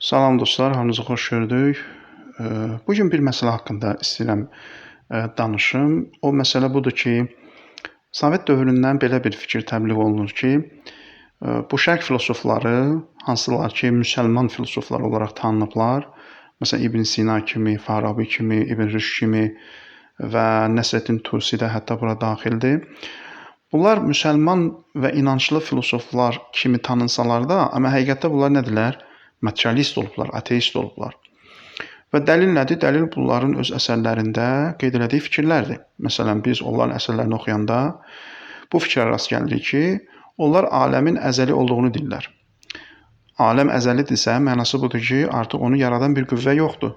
Salam dostlar, hamınızı xoş gördük. Bugün bir məsələ haqqında istəyirəm danışım. O məsələ budur ki, Sovet dövründən belə bir fikir təbliğ olunur ki, bu şərq filosofları, hansılar ki, müsəlman filosoflar olaraq tanınıblar, məsələn İbn Sina kimi, Farabi kimi, İbn Rüşd kimi və Nəsrəddin Tusi də hətta bura daxildir. Bunlar müsəlman və inanclı filosoflar kimi tanınsalar da, amma həqiqətdə bunlar nədirlər? Materialist olublar, ateist olublar. Və dəlil nədir? Dəlil bunların öz əsərlərində qeyd elədiyi fikirlərdir. Məsələn, biz onların əsərlərini oxuyanda bu fikrə rast gəlirik ki, onlar aləmin əzəli olduğunu deyirlər. Aləm əzəlidirsə, mənası budur ki, artıq onu yaradan bir qüvvə yoxdur.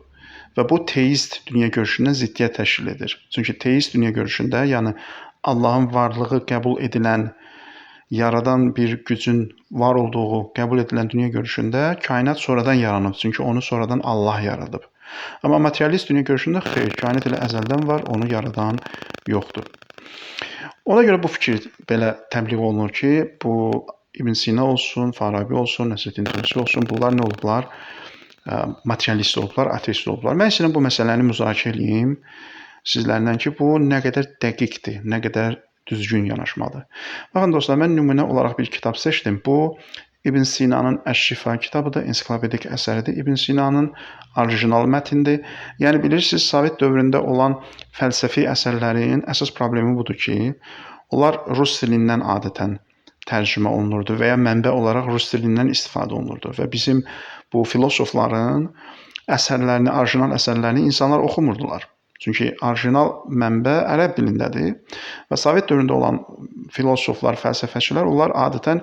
Və bu teist dünya görüşündən ziddiyyət təşkil edir. Çünki teist dünya görüşündə, yəni Allahın varlığı qəbul edilən, yaradan bir gücün var olduğu qəbul edilən dünya görüşündə kainat sonradan yaranıb. Çünki onu sonradan Allah yaradıb. Amma materialist dünya görüşündə xeyr, kainat elə əzəldən var, onu yaradan yoxdur. Ona görə bu fikir belə təbliğ olunur ki, bu İbn Sina olsun, Farabi olsun, Nəsrəddin Tusi olsun, bunlar nə olublar? Materialist olublar, ateist olublar. Mən sizlə bu məsələni müzakirə edeyim sizlərlə ki, bu nə qədər dəqiqdir, nə qədər düzgün yanaşmadır. Baxın dostlar, mən nümunə olaraq bir kitab seçdim. Bu İbn Sinanın Əş-Şifa kitabıdır, ensiklopedik əsəridir. İbn Sinanın orijinal mətndir. Yəni bilirsiniz, Sovet dövründə olan fəlsəfi əsərlərin əsas problemi budur ki, onlar rus dilindən adətən tərcümə olunurdu və ya mənbə olaraq rus dilindən istifadə olunurdu və bizim bu filosofların əsərlərini, orijinal əsərlərini insanlar oxumurdular. Çünki orijinal mənbə ərəb dilindədir və Sovet dövründə olan filosoflar, fəlsəfəçilər, onlar adətən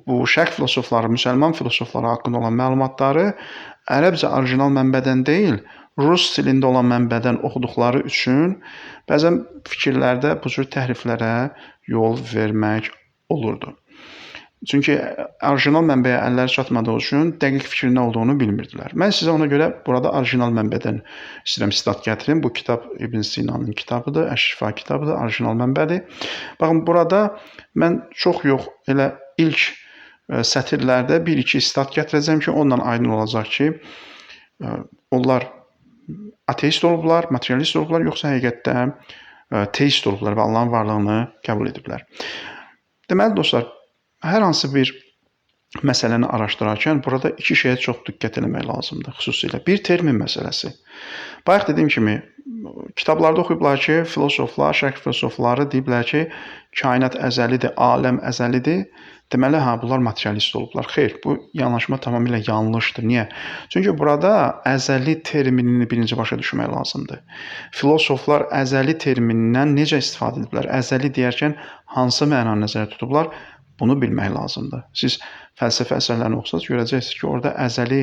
bu şərq filosofları, müsəlman filosofları haqqında olan məlumatları ərəbcə orijinal mənbədən deyil, rus dilində olan mənbədən oxuduqları üçün bəzən fikirlərdə bu cür təhriflərə yol vermək olurdu. Çünki orijinal mənbəyə əlləri çatmadığı üçün dəqiq fikrin nə olduğunu bilmirdilər. Mən sizə ona görə burada orijinal mənbədən istəyirəm sitat gətirim. Bu kitab İbn Sinanın kitabıdır, Əş-Şifa kitabıdır, orijinal mənbədir. Baxın, burada mən çox yox, elə ilk sətirlərdə bir-iki sitat gətirəcəm ki, ondan aydın olacaq ki, onlar ateist olublar, materialist olublar, yoxsa həqiqətdə teist olublar və Allahın varlığını qəbul ediblər. Deməli dostlar, hər hansı bir məsələni araşdırarkən burada iki şeyə çox diqqət etmək lazımdır, xüsusilə. Bir, termin məsələsi. Bayaq dediyim kimi, kitablarda oxuyublar ki, filosoflar, şərq filosofları deyiblər ki, kainat əzəlidir, aləm əzəlidir. Deməli, bunlar materialist olublar. Xeyr, bu yanaşma tamamilə yanlışdır. Niyə? Çünki burada əzəli terminini birinci başa düşmək lazımdır. Filosoflar əzəli terminindən necə istifadə ediblər? Əzəli deyərkən hansı mənanı nəzərdə tutublar? Bunu bilmək lazımdır. Siz fəlsəfə əsərlərini oxusanız görəcəksiniz ki, orada əzəli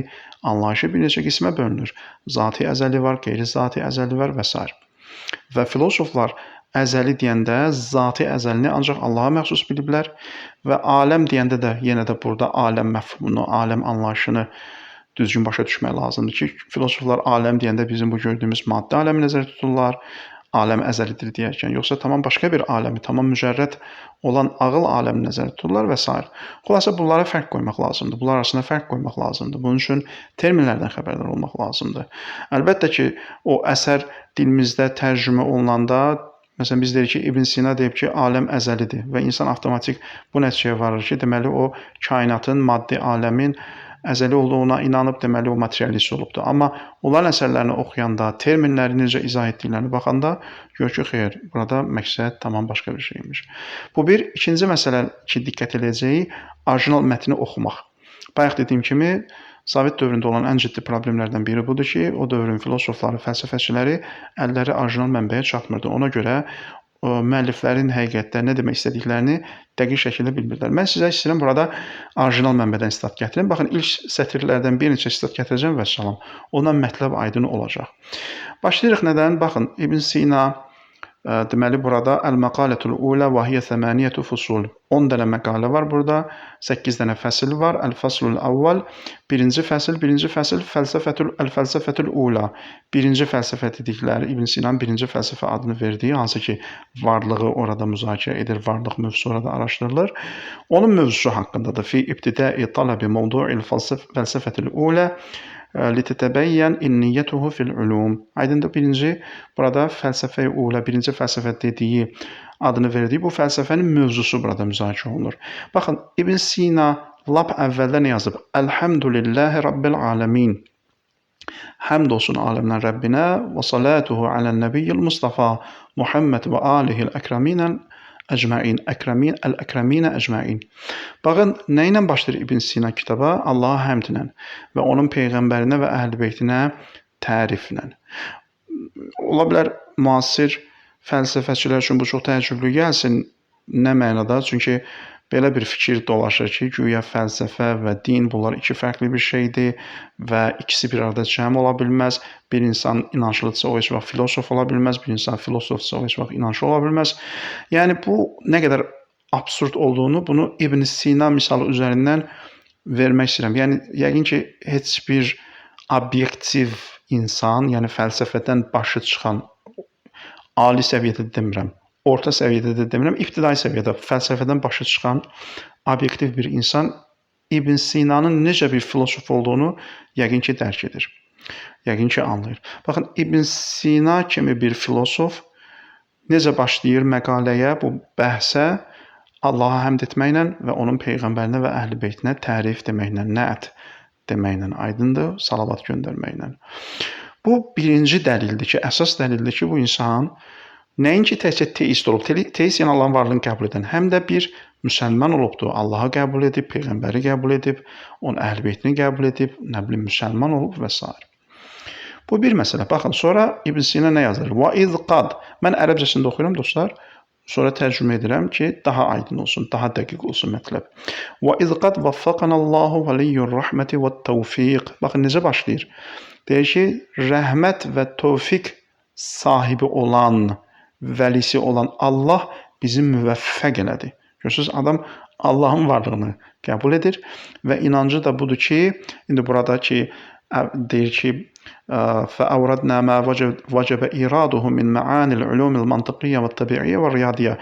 anlayışı bir neçə qismə bölünür. Zati əzəli var, qeyri-zati əzəli var və s. Və filosoflar əzəli deyəndə zati əzəlini ancaq Allaha məxsus biliblər və aləm deyəndə də yenə də burada aləm məfhumunu, aləm anlayışını düzgün başa düşmək lazımdır ki, filosoflar aləm deyəndə bizim bu gördüyümüz maddə aləmi nəzərdə tuturlar, aləm əzəlidir deyərkən, yoxsa tamam başqa bir aləmi, tamam mücərrəd olan ağıl aləmi nəzərdə tuturlar və s. Xülasə bunlara fərq qoymaq lazımdır. Bunlar arasında fərq qoymaq lazımdır. Bunun üçün terminlərdən xəbərdar olmaq lazımdır. Əlbəttə ki, o əsər dilimizdə tərcümə olunanda, məsələn biz deyirik ki, İbn Sina deyib ki, aləm əzəlidir və insan avtomatik bu nəticəyə varır ki, deməli o kainatın, maddi aləmin əzəli olduğuna inanıb, deməli o materialist olubdur. Amma onların əsərlərini oxuyanda, terminləri necə izah etdiklərini baxanda gör ki, xeyr, burada məqsəd tamam başqa bir şeymiş. Bu bir. İkinci məsələ ki, diqqət edəcəyik, orijinal mətni oxumaq. Bayaq dediyim kimi, Sovet dövründə olan ən ciddi problemlərdən biri budur ki, o dövrün filosofları, fəlsəfəçiləri əlləri orijinal mənbəyə çatmırdı. Ona görə müəlliflərin həqiqətdə nə demək istədiklərini dəqiq şəkildə bilmirdilər. Mən sizə istəyirəm burada orijinal mənbədən sitat gətirim. Baxın, ilk sətirlərdən bir neçə sitat gətirəcəm və salam. Ondan mətləb aydın olacaq. Başlayırıq nədən? Baxın, İbn Sina Deməli, burada Əl-Məqalətul Ulə və hiyə 8 fusul. 10 dənə məqalə var burada, 8 dənə fəsil var. Əl-Faslul Əvvəl, birinci fəsil, Əl-Fəlsəfətül Ulə. Birinci fəlsəfə dedikləri İbn Sinanın birinci fəlsəfə adını verdiyi, hansı ki, varlığı orada müzakirə edir, varlıq mövzusu orada araşdırılır. Onun mövzusu haqqındadır. Fi ibtidai talabi mövdu'il fəlsəfətil Ulə لِتَتَبَيَّنْ اِنِّيَّتُهُ fil ulum. Aydındır, birinci burada fəlsəfə-i ulə, birinci fəlsəfə dediyi, adını verdiyi bu fəlsəfənin mövzusu burada müzakirə olunur. Baxın, İbn Sina lap əvvəldə nə yazıb? Elhamdülillahi Rabbil aləmin. Həmd olsun aləmlər Rəbbinə və salatuhu alə'n-nəbiyyil Mustafa Muhammed və alihil əkraminən əcməin. Əl-əkraminə əcməin. Baxın, nə ilə başlayır İbn Sina kitaba? Allaha həmdlə və onun peyğəmbərinə və əhl-i beytinə təriflə. Ola bilər, müasir fəlsəfəçilər üçün bu çox təəccüblü gəlsin. Nə mənada? Çünki belə bir fikir dolaşır ki, güya fəlsəfə və din bunlar iki fərqli bir şeydir və ikisi bir arada cəm ola bilməz. Bir insan inançlıdırsa o heç vaxt filosof ola bilməz, bir insan filosofdursa o heç vaxt inançlı ola bilməz. Yəni bu nə qədər absurd olduğunu bunu İbn Sina misalı üzərindən vermək istəyirəm. Yəni yəqin ki, heç bir obyektiv insan, yəni fəlsəfədən başı çıxan, ali səviyyədə demirəm, orta səviyyədə də demirəm, ibtidai səviyyədə fəlsəfədən başı çıxan obyektiv bir insan İbn Sinanın necə bir filosof olduğunu yəqin ki, dərk edir. Yəqin ki, anlayır. Baxın, İbn Sina kimi bir filosof necə başlayır məqaləyə, bu bəhsə Allaha həmd etməklə və onun peyğəmbərinə və əhl-i beytinə tərif deməklə, nəət deməklə, aydındır, salavat göndərməklə. Bu birinci dəlildir ki, əsas dəlildir ki, bu insan nəinki təkcə teist olub, teist yəni Allahın varlığını qəbul edən, həm də bir müsəlman olubdur, Allahı qəbul edib, peyğəmbəri qəbul edib, onun əhl-i beytini qəbul edib, nə bilim, müsəlman olub və s. Bu bir məsələ. Baxın, sonra İbn Sina nə yazır? Və iz qad. Mən ərəbcəsində oxuyuram, dostlar. Sonra tərcümə edirəm ki, daha aydın olsun, daha dəqiq olsun mətləb. Və iz qad vəffəqənəllahu vəliyyur rəhməti və təvfiq. Baxın, necə başlayır? Deyir ki, rəhmət və tövfiq sahibi olan, vəlisi olan Allah bizi müvəffəq elədi. Görürsünüz, adam Allahın varlığını qəbul edir və inancı da budur ki, indi burada ki, deyir ki, فأوردنا ما وجب إراده من معاني العلوم المنطقية والطبيعية والرياضية.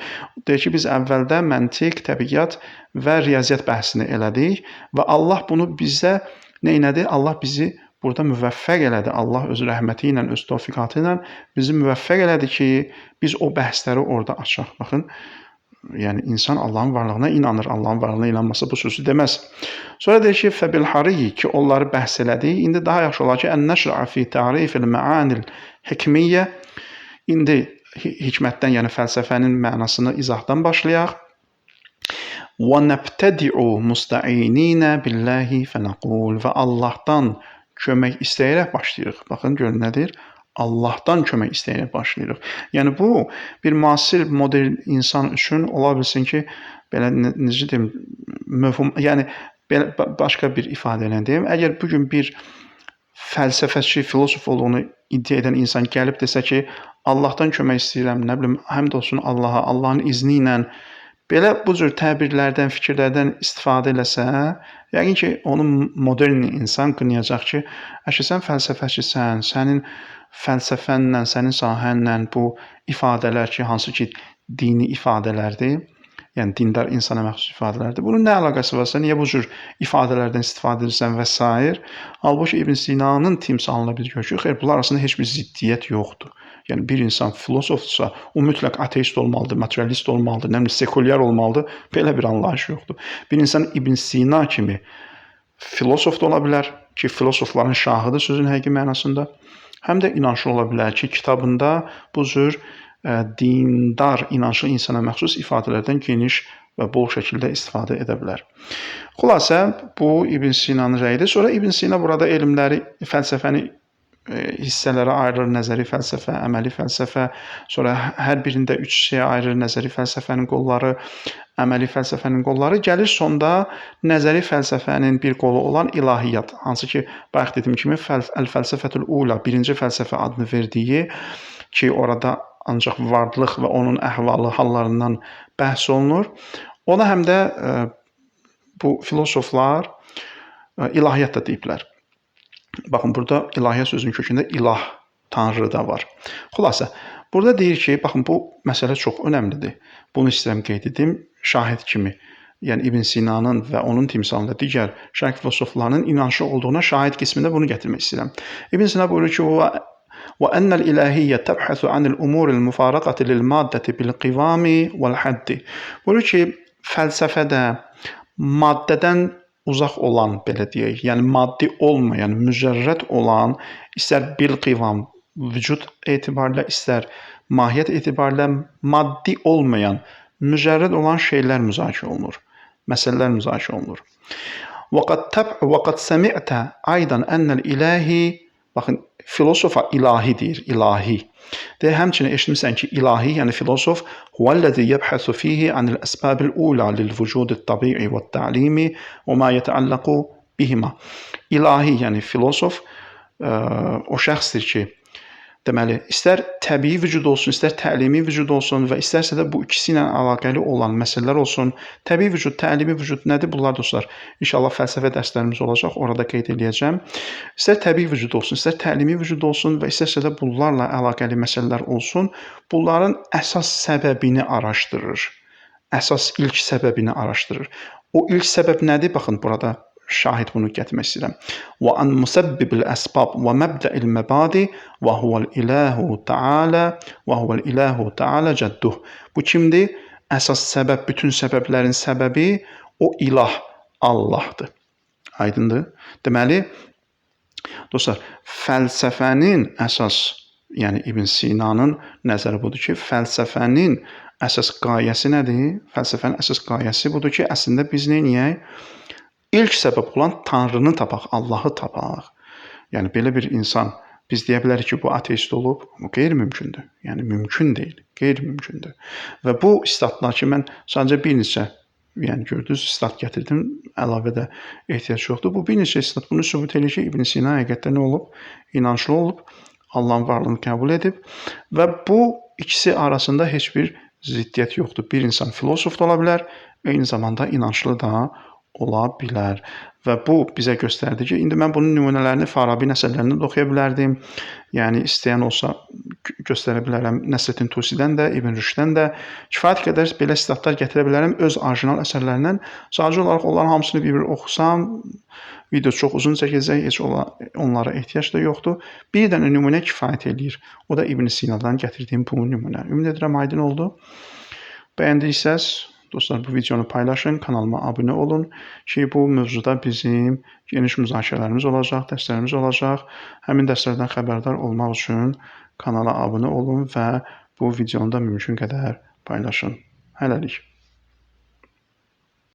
Deyir ki, biz əvvəldə məntiq, təbiət və riyaziyyat bəhsini elədik və Allah bunu bizə nə elədi? Allah bizi burada müvəffəq elədi. Allah öz rəhməti ilə, öz tövfiqatı ilə bizi müvəffəq elədi ki, biz o bəhsləri orada açaq. Baxın, yəni insan Allahın varlığına inanır. Allahın varlığına inanması bu sözü deməz. Sonra deyir ki, fəbilhariyi ki, onları bəhs elədi. İndi daha yaxşı olar ki, ən-nəşrə fi tərifil məanil hikmiyyə. İndi hikmətdən, yəni fəlsəfənin mənasını izahdan başlayaq. Və nəbtədi'u musta'inina billahi fənəqul. Və Allahdan kömək istəyərək başlayırıq. Baxın, görün nədir? Allahdan kömək istəyərək başlayırıq. Yəni bu bir müasir modern insan üçün ola bilsin ki, belə necə deyim, məfhum, yəni belə başqa bir ifadə ilə deyim. Əgər bu gün bir fəlsəfəçi, filosof olduğunu iddia edən insan gəlib desə ki, Allahdan kömək istəyirəm, nə bilim, həmd olsun Allaha, Allahın izni ilə belə bu cür təbirlərdən, fikirlərdən istifadə eləsə, yəqin ki, onun modern insan qınayacaq ki, əşi sən fəlsəfəçisən, sənin fəlsəfənlə, sənin sahənlə bu ifadələr ki, hansı ki, dini ifadələrdir, yəni dindar insana məxsus ifadələrdir. Bunun nə əlaqəsi varsa, niyə bu cür ifadələrdən istifadə edirsən və s. Halbuki İbn Sinanın timsalına biz görürük ki, xeyr, bunlar arasında heç bir ziddiyyət yoxdur. Yəni bir insan filosofdursa, o mütləq ateist olmalıdır, materialist olmalıdır, nə bilim, sekulyar olmalıdır. Belə bir anlayış yoxdur. Bir insan İbn Sina kimi filosof da ola bilər ki, filosofların şahıdır sözün həqiqi mənasında. Həm də inançlı ola bilər ki, kitabında bu cür dindar, inançlı insana məxsus ifadələrdən geniş və bol şəkildə istifadə edə bilər. Xülasə, bu İbn Sinanın rəyidir. Sonra İbn Sina burada elmləri, fəlsəfəni hissələrə ayırır, nəzəri fəlsəfə, əməli fəlsəfə, sonra hər birində 3 şeyə ayırır, nəzəri fəlsəfənin qolları, əməli fəlsəfənin qolları. Gəlir sonda nəzəri fəlsəfənin bir qolu olan ilahiyyat, hansı ki, bayaq dediyim kimi, Əl-Fəlsəfətül Ula, birinci fəlsəfə adını verdiyi ki, orada ancaq varlıq və onun əhvalı, hallarından bəhs olunur. Ona həm də bu filosoflar ilahiyyat da deyiblər. Baxın, burada ilahiyyat sözünün kökündə ilah, tanrı da var. Xülasə, burada deyir ki, baxın, bu məsələ çox önəmlidir. Bunu istəyirəm qeyd edim, şahid kimi. Yəni İbn Sinanın və onun timsalında digər şərq filosoflarının inanclı olduğuna şahid qismində bunu gətirmək istəyirəm. İbn Sina buyurur ki, وأن الإلهية تبحث عن الأمور المفارقة للمادة بالقوام والحد. Buyurur ki, fəlsəfədə maddədən uzaq olan, belə deyək, yəni maddi olmayan, mücərrəd olan, istər bilqivam, vücud etibarilə, istər mahiyyət etibarilə maddi olmayan, mücərrəd olan şeylər müzakirə olunur, məsələlər müzakirə olunur. وقد سمعت أيضا أن الإلهي, baxın, filosofa ilahi deyir, ilahi. Və həmçinin eşitmirsən ki, ilahi, yəni filosof, huvəl-ləzi yəbhəsu fihi anil əsbəbil ula lil-vücudit tabi'i və ta'limi və ma yətəalləqu bihima. İlahi, yəni filosof o şəxsdir ki, deməli, istər təbii vücud olsun, istər təlimi vücud olsun və istərsə də bu ikisi ilə əlaqəli olan məsələlər olsun. Təbii vücud, təlimi vücud nədir bunlar dostlar? İnşallah fəlsəfə dərslərimiz olacaq, orada qeyd edəcəm. İstər təbii vücud olsun, istər təlimi vücud olsun və istərsə də bunlarla əlaqəli məsələlər olsun, bunların əsas səbəbini araşdırır. Əsas ilk səbəbini araşdırır. O ilk səbəb nədir? Baxın, burada şahid bunu gətirmək istəyirəm. وَأَنْ مُسَبِّبِ الْأَسْبَابِ وَمَبْدَأِ الْمَبَادِ وَهُوَ الْإِلَهُ تَعَالَى وَهُوَ الْإِلَهُ تَعَالَى جَدُّهُ. Bu kimdir? Əsas səbəb, bütün səbəblərin səbəbi o ilah, Allahdır. Aydındır? Deməli, dostlar, fəlsəfənin əsas, yəni İbn Sinanın nəzəri budur ki, fəlsəfənin əsas qayəsi nədir? Fəlsəfənin əsas qayəsi budur ki, əslində biz neyniyək? İlk səbəb olan Tanrını tapaq, Allahı tapaq. Yəni, belə bir insan, biz deyə bilərik ki, bu ateist olub, bu qeyri-mümkündür. Yəni, mümkün deyil, qeyri-mümkündür. Və bu istatlar ki, mən sadəcə bir neçə, yəni gördünüz, istat gətirdim, əlavə də ehtiyac yoxdur. Bu bir neçə istat bunu sübut edir ki, İbn Sina həqiqətdə nə olub? İnanclı olub, Allahın varlığını qəbul edib və bu ikisi arasında heç bir ziddiyyət yoxdur. Bir insan filosof da ola bilər, eyni zamanda inanclı da ola bilər. Və bu bizə göstərdi ki, indi mən bunun nümunələrini Farabi nəsərlərində də oxuya bilərdim. Yəni, istəyən olsa göstərə bilərəm Nəsrəddin Tusidən də, İbn Rüşddən də. Kifayət qədər belə sitatlar gətirə bilərəm öz orijinal əsərlərindən. Sadəcə olaraq onların hamısını bir-bir oxusam, video çox uzun çəkəcək, heç onlara ehtiyac da yoxdur. Bir dənə nümunə kifayət eləyir. O da İbn Sinadan gətirdiyim bu nümunə. Ümid edirəm, aydın oldu. Bəyəndiysəz, dostlar, bu videonu paylaşın, kanalıma abunə olun ki, bu mövzuda bizim geniş müzakirələrimiz olacaq, dərslərimiz olacaq. Həmin dərslərdən xəbərdar olmaq üçün kanala abunə olun və bu videonu da mümkün qədər paylaşın. Hələlik.